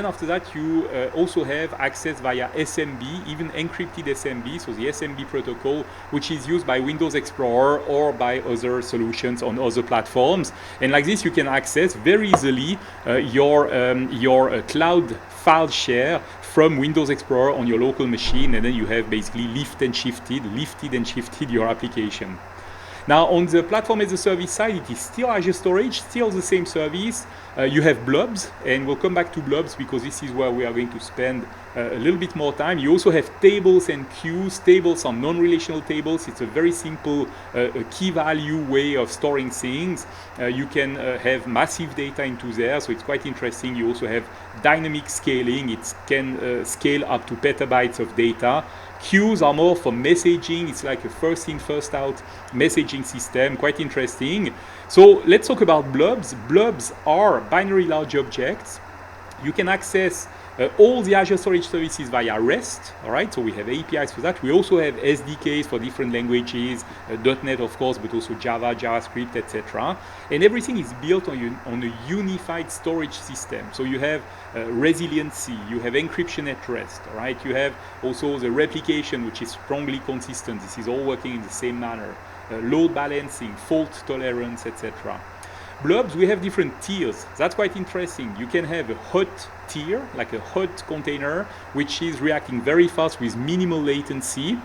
Then after that, you also have access via SMB, even encrypted SMB, so the SMB protocol, which is used by Windows Explorer or by other solutions on other platforms. And like this, you can access very easily your cloud file share from Windows Explorer on your local machine, and then you have basically lifted and shifted your application. Now, on the platform as a service side, it is still Azure Storage, still the same service. You have blobs, and we'll come back to blobs because this is where we are going to spend a little bit more time. You also have tables and queues. Tables are non-relational tables. It's a very simple key value way of storing things. You can have massive data into there, so it's quite interesting. You also have dynamic scaling. It can scale up to petabytes of data. Queues are more for messaging. It's like a first in, first out messaging system, quite interesting. So let's talk about blobs. Blobs are binary large objects. You can access all the Azure Storage services via REST, all right? So we have APIs for that. We also have SDKs for different languages, .NET of course, but also Java, JavaScript, etc. And everything is built on a unified storage system. So you have resiliency, you have encryption at rest, all right? You have also the replication, which is strongly consistent. This is all working in the same manner. Load balancing, fault tolerance, etc. Blobs, we have different tiers. That's quite interesting. You can have a hot tier, like a hot container, which is reacting very fast with minimal latency.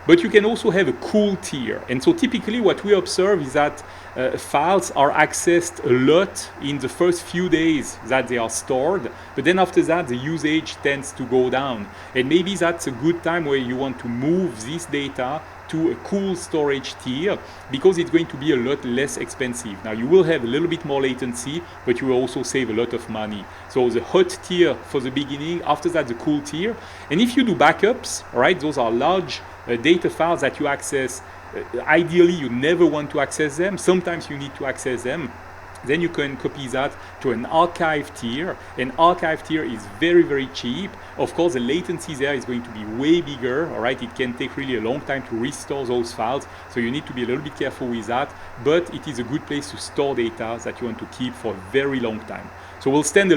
But you can also have a cool tier. And so typically what we observe is that files are accessed a lot in the first few days that they are stored. But then after that, the usage tends to go down. And maybe that's a good time where you want to move this data to a cool storage tier because it's going to be a lot less expensive. Now you will have a little bit more latency, but you will also save a lot of money. So the hot tier for the beginning, after that the cool tier. And if you do backups, right, those are large data files that you access. Ideally you never want to access them. Sometimes you need to access them. Then you can copy that to an archive tier. An archive tier is very, very cheap. Of course, the latency there is going to be way bigger, all right? It can take really a long time to restore those files, so you need to be a little bit careful with that, but it is a good place to store data that you want to keep for a very long time. So we'll spend a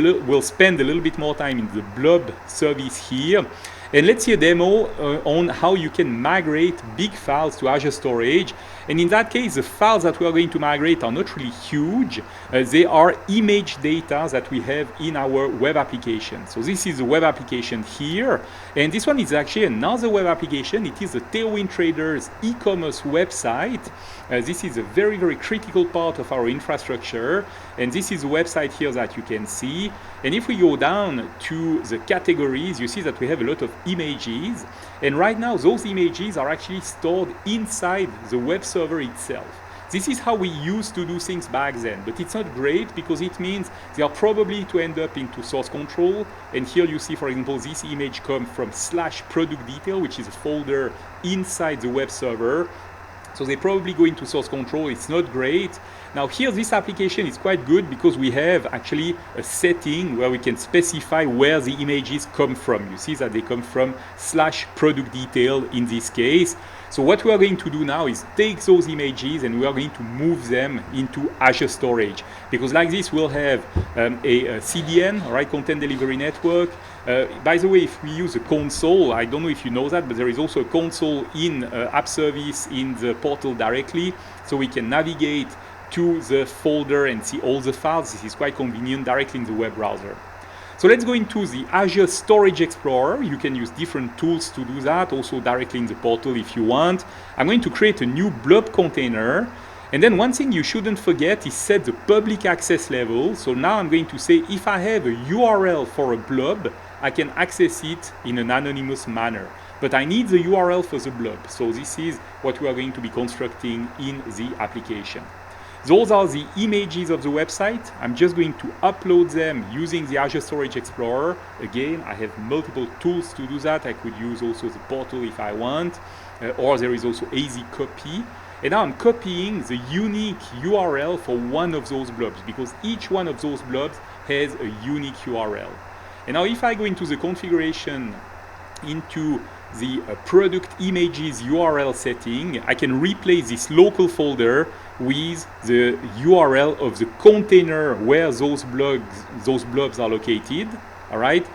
little bit more time in the blob service here. And let's see a demo on how you can migrate big files to Azure Storage. And in that case, the files that we are going to migrate are not really huge. They are image data that we have in our web application. So this is a web application here. And this one is actually another web application. It is the Tailwind Traders e-commerce website. This is a very, very critical part of our infrastructure. And this is a website here that you can see. And if we go down to the categories, you see that we have a lot of images. And right now, those images are actually stored inside the web server itself. This is how we used to do things back then, but it's not great because it means they are probably to end up into source control. And here you see, for example, this image comes from /product detail, which is a folder inside the web server. So they probably go into source control. It's not great. Now here, this application is quite good because we have actually a setting where we can specify where the images come from. You see that they come from /product detail in this case. So what we are going to do now is take those images and we are going to move them into Azure Storage. Because like this, we'll have a CDN, right, Content Delivery Network. By the way, if we use a console, I don't know if you know that, but there is also a console in App Service in the portal directly. So we can navigate to the folder and see all the files. This is quite convenient directly in the web browser. So let's go into the Azure Storage Explorer. You can use different tools to do that, also directly in the portal if you want. I'm going to create a new blob container. And then one thing you shouldn't forget is set the public access level. So now I'm going to say if I have a URL for a blob, I can access it in an anonymous manner. But I need the URL for the blob. So this is what we are going to be constructing in the application. Those are the images of the website. I'm just going to upload them using the Azure Storage Explorer. Again, I have multiple tools to do that. I could use also the portal if I want, or there is also AZ Copy. And now I'm copying the unique URL for one of those blobs because each one of those blobs has a unique URL. And now if I go into the configuration, into the product images URL setting, I can replace this local folder with the URL of the container where those blobs are located. all right?